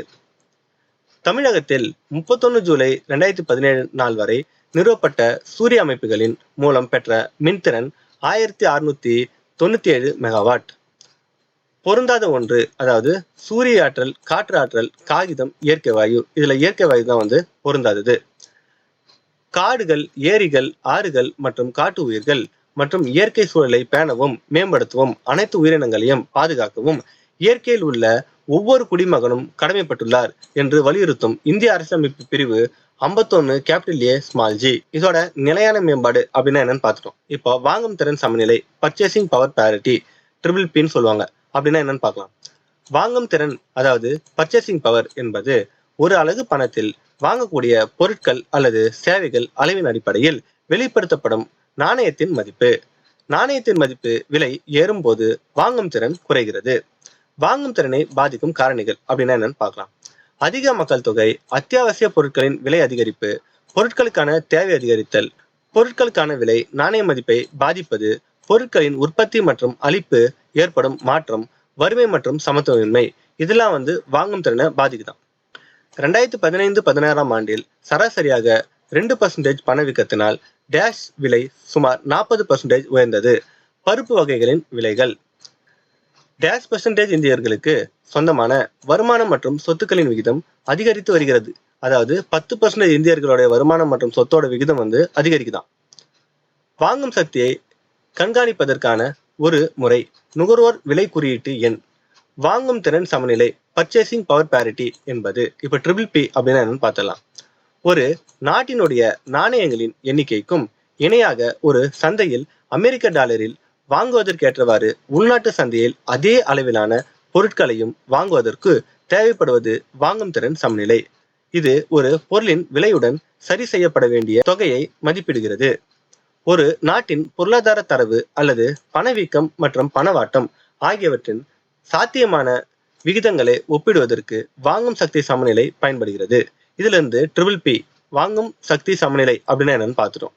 தமிழகத்தில் 31 ஜூலை 2017 நாள் வரை நிறுவப்பட்ட சூரிய அமைப்புகளின் மூலம் பெற்ற மின்திறன் 1697 மெகாவாட். பொருந்தாத ஒன்று, அதாவது சூரிய ஆற்றல், காற்று ஆற்றல், காகிதம், இயற்கை வாயு. இதுல இயற்கை வாயு தான் பொருந்தாதது. காடுகள், ஏரிகள், ஆறுகள் மற்றும் காட்டு உயிர்கள் மற்றும் இயற்கை சூழலை பேணவும் மேம்படுத்தவும் அனைத்து உயிரினங்களையும் பாதுகாக்கவும் இயற்கையில் உள்ள ஒவ்வொரு குடிமகனும் கடமைப்பட்டுள்ளார் என்று வலியுறுத்தும் இந்திய அரசியலமைப்பு பிரிவு 51A(g). இதோட நிலையான மேம்பாடு அப்படின்னா என்னன்னு பார்த்துட்டோம். இப்போ வாங்கும் திறன் சமநிலை, பர்ச்சேசிங் பவர் பேரிட்டி, PPPன்னு சொல்லுவாங்க. அப்படின்னா என்னன்னு பார்க்கலாம். வாங்கும் திறன், அதாவது பர்ச்சேசிங் பவர் என்பது ஒரு அலகு பணத்தில் வாங்கக்கூடிய பொருட்கள் அல்லது சேவைகள் அளவின் அடிப்படையில் வெளிப்படுத்தப்படும் நாணயத்தின் மதிப்பு. நாணயத்தின் மதிப்பு விலை ஏறும் போது வாங்கும் திறன் குறைகிறது. வாங்கும் திறனை பாதிக்கும் காரணிகள் அப்படின்னா என்னன்னு பார்க்கலாம். அதிக மக்கள் தொகை, அத்தியாவசிய பொருட்களின் விலை அதிகரிப்பு, பொருட்களுக்கான தேவை அதிகரித்தல், பொருட்களுக்கான விலை நாணய மதிப்பை பாதிப்பது, பொருட்களின் உற்பத்தி மற்றும் அளிப்பு ஏற்படும் மாற்றம், வறுமை மற்றும் சமத்துவமின்மை, இதெல்லாம் வாங்கும் திறனை பாதிக்குதான். 2015-16 ஆண்டில் சராசரியாக 2% பணவீக்கத்தினால் டேஷ் விலை சுமார் 40% உயர்ந்தது. பருப்பு வகைகளின் விலைகள். டேஷ் % இந்தியர்களுக்கு சொந்தமான வருமானம் மற்றும் சொத்துக்களின் விகிதம் அதிகரித்து வருகிறது. அதாவது 10% இந்தியர்களுடைய வருமானம் மற்றும் சொத்தோட விகிதம் அதிகரிக்குதான். வாங்கும் சக்தியை கண்காணிப்பதற்கான ஒரு முறை நுகர்வோர் விலை குறியீட்டு எண். வாங்கும் திறன் சமநிலை, பர்ச்சேசிங் பவர் பேரிட்டி என்பது இப்ப PPP அப்படின்னா என்னன்னு பார்த்தலாம். ஒரு நாட்டினுடைய நாணயங்களின் எண்ணிக்கைக்கும் இணையாக ஒரு சந்தையில் அமெரிக்க டாலரில் வாங்குவதற்கேற்றவாறு உள்நாட்டு சந்தையில் அதே அளவிலான பொருட்களையும் வாங்குவதற்கு தேவைப்படுவது வாங்கும் திறன் சமநிலை. இது ஒரு பொருளின் விலையுடன் சரி செய்யப்பட வேண்டிய தொகையை மதிப்பிடுகிறது. ஒரு நாட்டின் பொருளாதார தரவு அல்லது பணவீக்கம் மற்றும் பணவாட்டம் ஆகியவற்றின் சாத்தியமான விகிதங்களை ஒப்பிடுவதற்கு வாங்கும் சக்தி சமநிலை பயன்படுகிறது. இதுல இருந்து PPP வாங்கும் சக்தி சமநிலை அப்படின்னா என்னன்னு பார்த்துட்டோம்.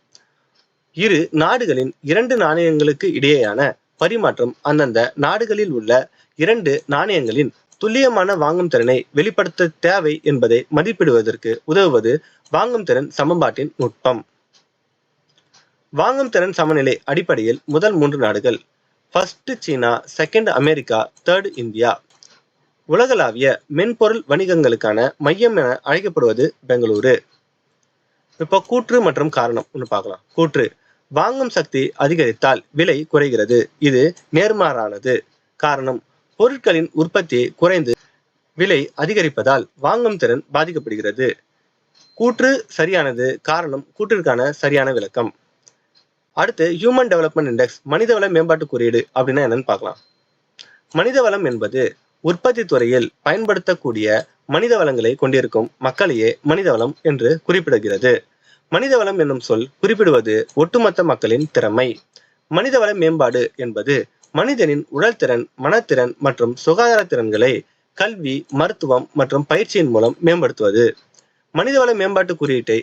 இரு நாடுகளின் 2 நாணயங்களுக்கு இடையேயான பரிமாற்றம் அந்தந்த நாடுகளில் உள்ள 2 நாணயங்களின் துல்லியமான வாங்கும் திறனை வெளிப்படுத்த தேவை என்பதை மதிப்பிடுவதற்கு உதவுவது வாங்கும் திறன் சமன்பாட்டின் நுட்பம். வாங்கும் திறன் சமநிலை அடிப்படையில் முதல் 3 நாடுகள். ஃபர்ஸ்ட் சீனா, செகண்ட் அமெரிக்கா, தேர்ட் இந்தியா. உலகளாவிய மென்பொருள் வணிகங்களுக்கான மையம் என அழைக்கப்படுவது பெங்களூரு. இப்போ கூற்று மற்றும் காரணம் ஒன்று பார்க்கலாம். கூற்று: வாங்கும் சக்தி அதிகரித்தால் விலை குறைகிறது. இது நேர்மாறானது. காரணம்: பொருட்களின் உற்பத்தி குறைந்து விலை அதிகரிப்பதால் வாங்கும் திறன் பாதிக்கப்படுகிறது. கூற்று சரியானது. காரணம் கூற்றிற்கான சரியான விளக்கம். அடுத்து ஹியூமன் டெவலப்மெண்ட் இண்டெக்ஸ், மனிதவள மேம்பாட்டு குறியீடு அப்படின்னா என்னன்னு பார்க்கலாம். மனிதவளம் என்பது உற்பத்தி துறையில் பயன்படுத்தக்கூடிய மனித வளங்களை கொண்டிருக்கும் மக்களையே மனிதவளம் என்று குறிப்பிடுகிறது. மனிதவளம் என்னும் சொல் குறிப்பிடுவது ஒட்டுமொத்த மக்களின் திறமை. மனிதவள மேம்பாடு என்பது மனிதனின் உடல் திறன், மனத்திறன் மற்றும் சுகாதார திறன்களை கல்வி, மருத்துவம் மற்றும் பயிற்சியின் மூலம் மேம்படுத்துவது. மனிதவள மேம்பாட்டு குறியீட்டை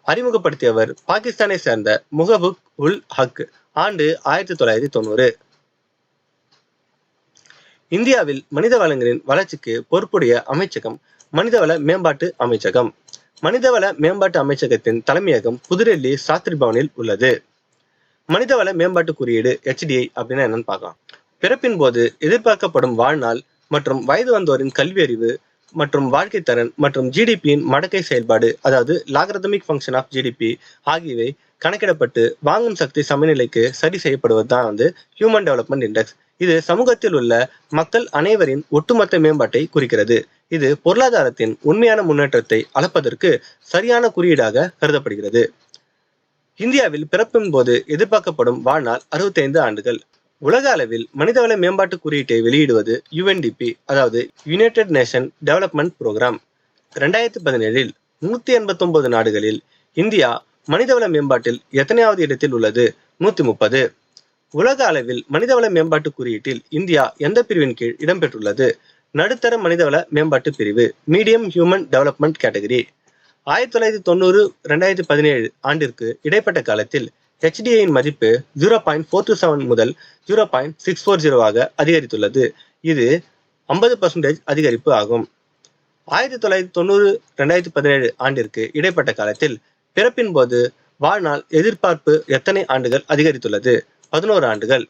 அறிமுகப்படுத்தியவர் பாகிஸ்தானை சேர்ந்த முகபுக் உல் ஹக். ஆண்டு 1990. இந்தியாவில் மனித வளங்களின் வளர்ச்சிக்கு பொறுப்புடைய அமைச்சகம் மனிதவள மேம்பாட்டு அமைச்சகம். மனிதவள மேம்பாட்டு அமைச்சகத்தின் தலைமையகம் புதுடெல்லி சாஸ்திரி பவனில் உள்ளது. மனிதவள மேம்பாட்டு குறியீடு HDI அப்படின்னா என்னன்னு பார்க்கலாம். பிறப்பின் போது எதிர்பார்க்கப்படும் வாழ்நாள் மற்றும் வயது வந்தோரின் கல்வி அறிவு மற்றும் வாழ்க்கை திறன் மற்றும் GDPயின் மடக்கை செயல்பாடு, அதாவது லாகரதமிக் ஃபங்க்ஷன் ஆஃப் GDP ஆகியவை கணக்கிடப்பட்டு வாங்கும் சக்தி சமநிலைக்கு சரி செய்யப்படுவதுதான் ஹியூமன் டெவலப்மெண்ட் இண்டெக்ஸ். இது சமூகத்தில் உள்ள மக்கள் அனைவரின் ஒட்டுமொத்த மேம்பாட்டை குறிக்கிறது. இது பொருளாதாரத்தின் உண்மையான முன்னேற்றத்தை அளப்பதற்கு சரியான குறியீடாக கருதப்படுகிறது. இந்தியாவில் பிறப்பின் போது எதிர்பார்க்கப்படும் வாழ்நாள் 65 ஆண்டுகள். உலக அளவில் மனிதவள மேம்பாட்டு குறியீட்டை வெளியிடுவது UNDP, அதாவது யுனைடெட் நேஷன் டெவலப்மெண்ட் புரோகிராம். 2017 189 நாடுகளில் இந்தியா மனிதவள மேம்பாட்டில் எத்தனையாவது இடத்தில் உள்ளது? 130. உலக அளவில் மனிதவள மேம்பாட்டு குறியீட்டில் இந்தியா எந்த பிரிவின் கீழ் இடம்பெற்றுள்ளது? நடுத்தர மனிதவள மேம்பாட்டு பிரிவு, மீடியம் ஹியூமன் டெவலப்மெண்ட் கேட்டகரி. 1990-2017 ஆண்டிற்கு இடைப்பட்ட காலத்தில் HDIயின் மதிப்பு 0.427 முதல் 0.640 அதிகரித்துள்ளது. இது 50% அதிகரிப்பு ஆகும். 1990-2017 ஆண்டிற்கு இடைப்பட்ட காலத்தில் பிறப்பின் போது வாழ்நாள் எதிர்பார்ப்பு எத்தனை ஆண்டுகள் அதிகரித்துள்ளது? 11 ஆண்டுகள்.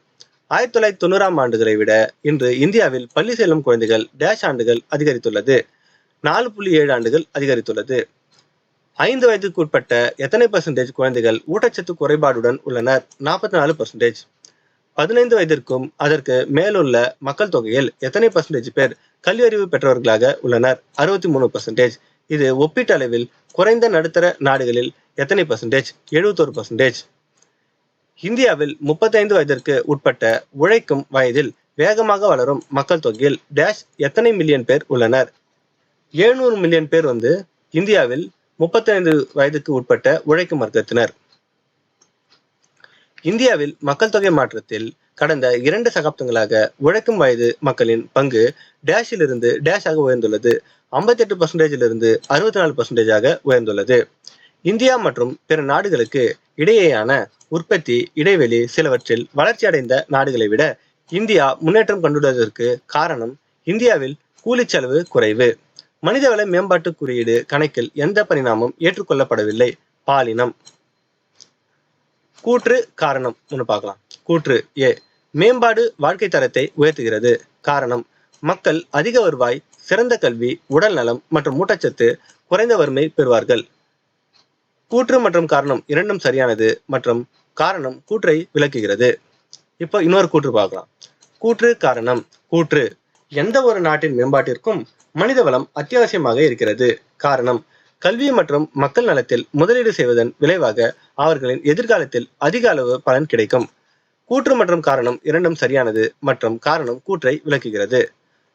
1990ஆம் ஆண்டுகளை விட இன்று இந்தியாவில் பள்ளி செல்லும் குழந்தைகள் டேஷ் ஆண்டுகள் அதிகரித்துள்ளது? 4.7 ஆண்டுகள் அதிகரித்துள்ளது. 5 வயதுக்கு உட்பட்ட எத்தனை % குழந்தைகள் ஊட்டச்சத்து குறைபாடுடன் உள்ளனர்? 44%. 15 வயதிற்கும் அதற்கு மேலுள்ள மக்கள் தொகையில் எத்தனை % பேர் கல்வியறிவு பெற்றவர்களாக உள்ளனர்? 63%. இது ஒப்பீட்டளவில் குறைந்த நடுத்தர நாடுகளில் எத்தனை %? 71%. இந்தியாவில் 35 வயதிற்கு உட்பட்ட உழைக்கும் வயதில் வேகமாக வளரும் மக்கள் தொகையில் டேஷ் எத்தனை மில்லியன் பேர் உள்ளனர்? 700 மில்லியன் பேர் இந்தியாவில் 35 வயதுக்கு உட்பட்ட உழைக்கும் வர்க்கத்தினர். இந்தியாவில் மக்கள் தொகை மாற்றத்தில் கடந்த 2 சகாப்தங்களாக உழைக்கும் வயது மக்களின் பங்கு டேஷிலிருந்து டேஷாக உயர்ந்துள்ளது. 58%லிருந்து 64%ஆக உயர்ந்துள்ளது. இந்தியா மற்றும் பிற நாடுகளுக்கு இடையேயான உற்பத்தி இடைவெளி சிலவற்றில் வளர்ச்சியடைந்த நாடுகளை விட இந்தியா முன்னேற்றம் கண்டுள்ளதற்கு காரணம் இந்தியாவில் கூலி செலவு குறைவு. மனிதவள மேம்பாட்டு குறியீடு கணக்கில் எந்த பரிணாமம் ஏற்றுக்கொள்ளப்படவில்லை? பாலினம். கூற்று காரணம் பார்க்கலாம். கூற்று A, மேம்பாடு வாழ்க்கை தரத்தை உயர்த்துகிறது. காரணம், மக்கள் அதிக வருவாய், சிறந்த கல்வி, உடல் நலம் மற்றும் ஊட்டச்சத்து குறைந்த வறுமை பெறுவார்கள். கூற்று மற்றும் காரணம் இரண்டும் சரியானது மற்றும் காரணம் கூற்றை விளக்குகிறது. இப்போ இன்னொரு கூற்று பார்க்கலாம். கூற்று காரணம். கூற்று, எந்த ஒரு நாட்டின் மேம்பாட்டிற்கும் மனித வளம் அத்தியாவசியமாக இருக்கிறது. காரணம், கல்வி மற்றும் மக்கள் நலத்தில் முதலீடு செய்வதன் விளைவாக அவர்களின் எதிர்காலத்தில் அதிக அளவு பலன் கிடைக்கும். கூற்று மற்றும் காரணம் இரண்டும் சரியானது மற்றும் காரணம் கூற்றை விளக்குகிறது.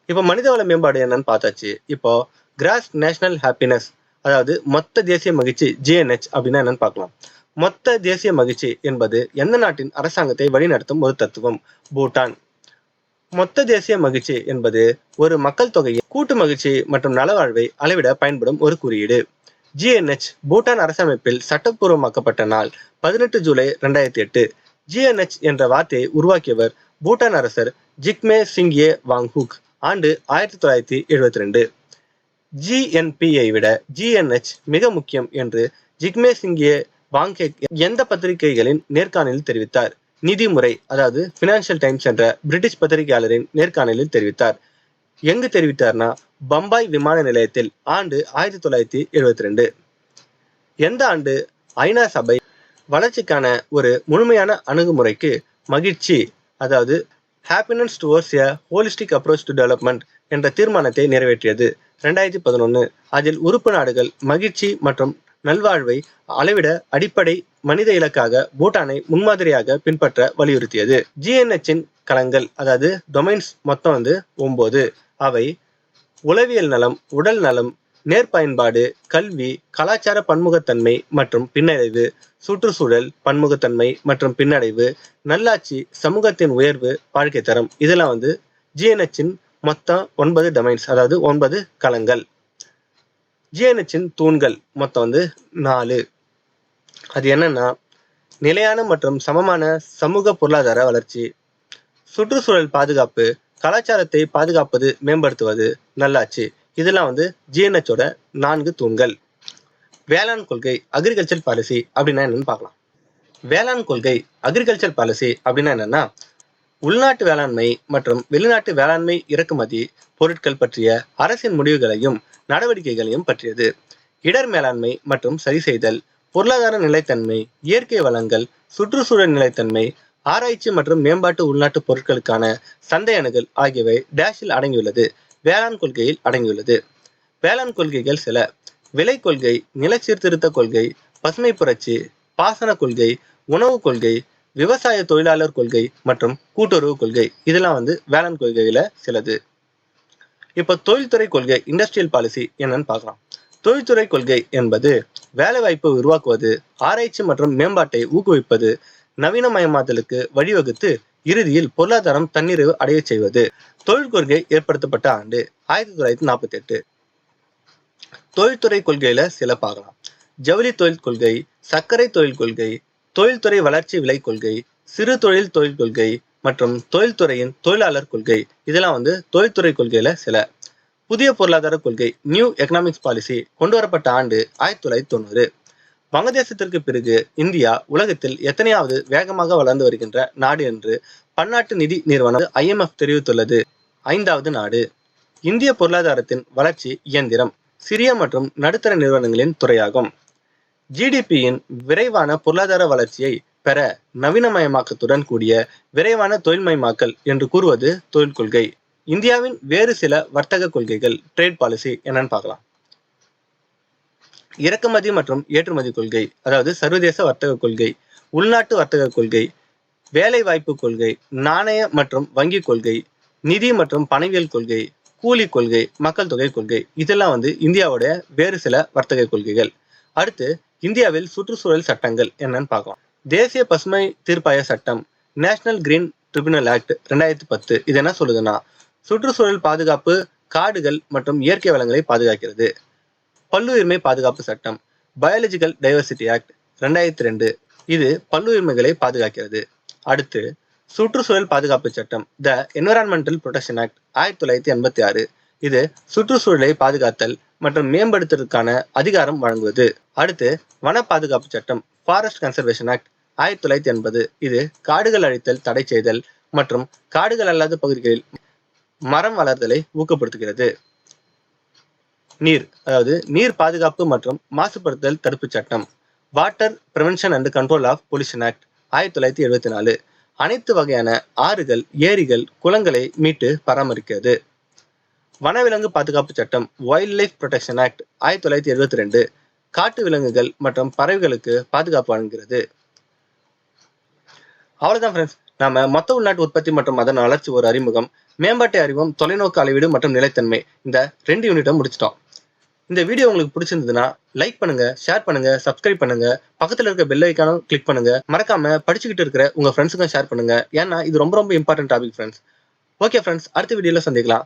இப்போ மனிதவள மேம்பாடு என்னன்னு பார்த்தாச்சு. இப்போ கிராஸ் நேஷனல் ஹாப்பினஸ், அதாவது மொத்த தேசிய மகிழ்ச்சி, GNH அப்படின்னா என்னன்னு பார்க்கலாம். மொத்த தேசிய மகிழ்ச்சி என்பது எந்த நாட்டின் அரசாங்கத்தை வழிநடத்தும் ஒரு தத்துவம்? பூட்டான். மொத்த தேசிய மகிழ்ச்சி என்பது ஒரு மக்கள் தொகையின் கூட்டு மகிழ்ச்சி மற்றும் நலவாழ்வை அளவிட பயன்படும் ஒரு குறியீடு. GNH பூட்டான் அரசமைப்பில் சட்டப்பூர்வமாக்கப்பட்ட நாள் 18 ஜூலை 2008. GNH என்ற வார்த்தையை உருவாக்கியவர் பூட்டான் அரசர் ஜிக்மே சிங்யே வாங்ஹுக். ஆண்டு 1972. GNPயை விட GNH மிக முக்கியம் என்று ஜிக்மே சிங்யே வாங்ஹெக் எந்த பத்திரிகைகளின் நேர்காணலில் தெரிவித்தார்? நிதிமுறை, அதாவது பினான்சியல் டைம்ஸ் என்ற பிரிட்டிஷ் பத்திரிகையாளரின் நேர்காணலில் தெரிவித்தார். எங்கு தெரிவித்தார்னா பம்பாய் விமான நிலையத்தில். ஆண்டு 1972. எந்த ஆண்டு ஐநா சபை வளர்ச்சிக்கான ஒரு முழுமையான அணுகுமுறைக்கு மகிழ்ச்சி, அதாவது happiness towards a holistic approach to development என்ற தீர்மானத்தை நிறைவேற்றியது? 2011. அதில் உறுப்பு நாடுகள் மகிழ்ச்சி மற்றும் நல்வாழ்வை அளவிட அடிப்படை மனித இலக்காக பூட்டானை முன்மாதிரியாக பின்பற்ற வலியுறுத்தியது. GNHன் களங்கள், அதாவது டொமைன்ஸ் மொத்தம் 9. அவை உளவியல் நலம், உடல் நலம், நேர்பயன்பாடு, கல்வி, கலாச்சார பன்முகத்தன்மை மற்றும் பின்னடைவு, சுற்றுச்சூழல் பன்முகத்தன்மை மற்றும் பின்னடைவு, நல்லாட்சி, சமூகத்தின் உயர்வு, வாழ்க்கை தரம். இதெல்லாம் GNHன் மொத்தம் 9 டொமைன்ஸ், அதாவது 9 களங்கள். GNHன் தூண்கள் மொத்தம் 4. அது என்னன்னா நிலையான மற்றும் சமமான சமூக பொருளாதார வளர்ச்சி, சுற்றுச்சூழல் பாதுகாப்பு, கலாச்சாரத்தை பாதுகாப்பது, மேம்படுத்துவது, நல்லாட்சி. இதெல்லாம் GNHோட 4 தூண்கள். வேளாண் கொள்கை, அக்ரிகல்ச்சர் பாலிசி அப்படின்னா என்னன்னு பார்க்கலாம். வேளாண் கொள்கை, அக்ரிகல்ச்சர் பாலிசி அப்படின்னா என்னன்னா உள்நாட்டு வேளாண்மை மற்றும் வெளிநாட்டு வேளாண்மை இறக்குமதி பொருட்கள் பற்றிய அரசின் முடிவுகளையும் நடவடிக்கைகளையும் பற்றியது. இடர் மேலாண்மை மற்றும் சரி செய்தல், பொருளாதார நிலைத்தன்மை, இயற்கை வளங்கள், சுற்றுச்சூழல் நிலைத்தன்மை, ஆராய்ச்சி மற்றும் மேம்பாட்டு உள்நாட்டு பொருட்களுக்கான சந்தை அணுகல் ஆகியவை டேஷில் அடங்கியுள்ளது, வேளாண் கொள்கையில் அடங்கியுள்ளது. வேளாண் கொள்கைகள் சில: விலை கொள்கை, நில சீர்திருத்த கொள்கை, பசுமை புரட்சி, பாசன கொள்கை, உணவு கொள்கை, விவசாய தொழிலாளர் கொள்கை மற்றும் கூட்டுறவு கொள்கை இதெல்லாம் வேளாண் கொள்கையில சிலது. இப்ப தொழில்துறை கொள்கை இண்டஸ்ட்ரியல் பாலிசி என்னன்னு பார்க்கலாம். தொழில்துறை கொள்கை என்பது வேலைவாய்ப்பை உருவாக்குவது, ஆராய்ச்சி மற்றும் மேம்பாட்டை ஊக்குவிப்பது, நவீனமயமாதலுக்கு வழிவகுத்து இறுதியில் பொருளாதாரம் தன்னிறைவு அடைய செய்வது. தொழில் கொள்கை ஏற்படுத்தப்பட்ட ஆண்டு 1948. தொழில்துறை கொள்கையில சில பார்க்கலாம். ஜவுளி தொழில் கொள்கை, சர்க்கரை தொழில் கொள்கை, தொழில்துறை வளர்ச்சி விலை கொள்கை, சிறு தொழில் தொழில் கொள்கை மற்றும் தொழில்துறையின் தொழிலாளர் கொள்கை இதெல்லாம் தொழில்துறை கொள்கையில சில. புதிய பொருளாதார கொள்கை நியூ எக்கனாமிக்ஸ் பாலிசி கொண்டு வரப்பட்ட ஆண்டு 1990. வங்கதேசத்திற்கு பிறகு இந்தியா உலகத்தில் எத்தனையாவது வேகமாக வளர்ந்து வருகின்ற நாடு என்று பன்னாட்டு நிதி நிறுவனம் IMF தெரிவித்துள்ளது. 5வது நாடு. இந்திய பொருளாதாரத்தின் வளர்ச்சி இயந்திரம் சிறிய மற்றும் நடுத்தர நிறுவனங்களின் துறையாகும். GDP-யின் விரைவான பொருளாதார வளர்ச்சியை பெற நவீனமயமாக்கத்துடன் கூடிய விரைவான தொழில்மயமாக்கல் என்று கூறுவது தொழில் கொள்கை. இந்தியாவின் வேறு சில வர்த்தக கொள்கைகள் ட்ரேட் பாலிசி என்னன்னு பார்க்கலாம். இறக்குமதி மற்றும் ஏற்றுமதி கொள்கை, அதாவது சர்வதேச வர்த்தக கொள்கை, உள்நாட்டு வர்த்தக கொள்கை, வேலை வாய்ப்பு கொள்கை, நாணய மற்றும் வங்கி கொள்கை, நிதி மற்றும் பணவியல் கொள்கை, கூலி கொள்கை, மக்கள் தொகை கொள்கை இதெல்லாம் இந்தியாவுடைய வேறு சில வர்த்தக கொள்கைகள். அடுத்து இந்தியாவில் சுற்றுச்சூழல் சட்டங்கள் என்னன்னு பார்க்கலாம். தேசிய பசுமை தீர்ப்பாய சட்டம் நேஷனல் கிரீன் ட்ரிபியூனல் ஆக்ட் 2010 இது என்ன சொல்லுதுன்னா, சுற்றுச்சூழல் பாதுகாப்பு, காடுகள் மற்றும் இயற்கை வளங்களை பாதுகாக்கிறது. பல்லுயிர்மை பாதுகாப்பு சட்டம் பயாலஜிக்கல் டைவர்சிட்டி ஆக்ட் 2002 இது பல்லுயிர்மைகளை பாதுகாக்கிறது. அடுத்து சுற்றுச்சூழல் பாதுகாப்பு சட்டம் த என்விரான்மெண்டல் ப்ரொடெக்ஷன் ஆக்ட் 1986 இது சுற்றுச்சூழலை பாதுகாத்தல் மற்றும் மேம்படுத்துவதற்கான அதிகாரம் வழங்குவது. அடுத்து வன பாதுகாப்பு சட்டம் ஃபாரஸ்ட் கன்சர்வேஷன் ஆக்ட் 1980 இது காடுகள் அழித்தல் தடை செய்தல் மற்றும் காடுகள் அல்லாத பகுதிகளில் மரம் வளர்தலை ஊக்கப்படுத்துகிறது. நீர், அதாவது நீர் பாதுகாப்பு மற்றும் மாசுபடுத்தல் தடுப்பு சட்டம் water prevention and control of pollution act 1974 அனைத்து வகையான ஆறுகள், ஏரிகள், குளங்களை மீட்டு பராமரிக்கிறது. வனவிலங்கு பாதுகாப்பு சட்டம் வைல்ட் லைஃப் ப்ரொடெக்ஷன் ஆக்ட் 1972 காட்டு விலங்குகள் மற்றும் பறவைகளுக்கு பாதுகாப்பு வழங்குகிறது. அவ்வளவுதான் ஃப்ரெண்ட்ஸ், நாம மொத்த உள்நாட்டு உற்பத்தி மற்றும் அதன் வளர்ச்சி ஒரு அறிமுகம், மேம்பாட்டு அறிவும், தொலைநோக்கு அளவீடு மற்றும் நிலைத்தன்மை இந்த 2 யூனிட்டை முடிச்சிட்டோம். இந்த வீடியோ உங்களுக்கு பிடிச்சிருந்ததுன்னா லைக் பண்ணுங்க, ஷேர் பண்ணுங்க, சப்ஸ்கிரைப் பண்ணுங்க, பக்கத்துல இருக்க பெல் ஐக்கானும் கிளிக் பண்ணுங்க. மறக்காம படிச்சுக்கிட்டு இருக்கிற உங்க ஃப்ரெண்ட்ஸுக்கும் ஷேர் பண்ணுங்க. ஏன்னா இது ரொம்ப ரொம்ப important topic friends. Okay friends, அடுத்த வீடியோல சந்திக்கலாம்.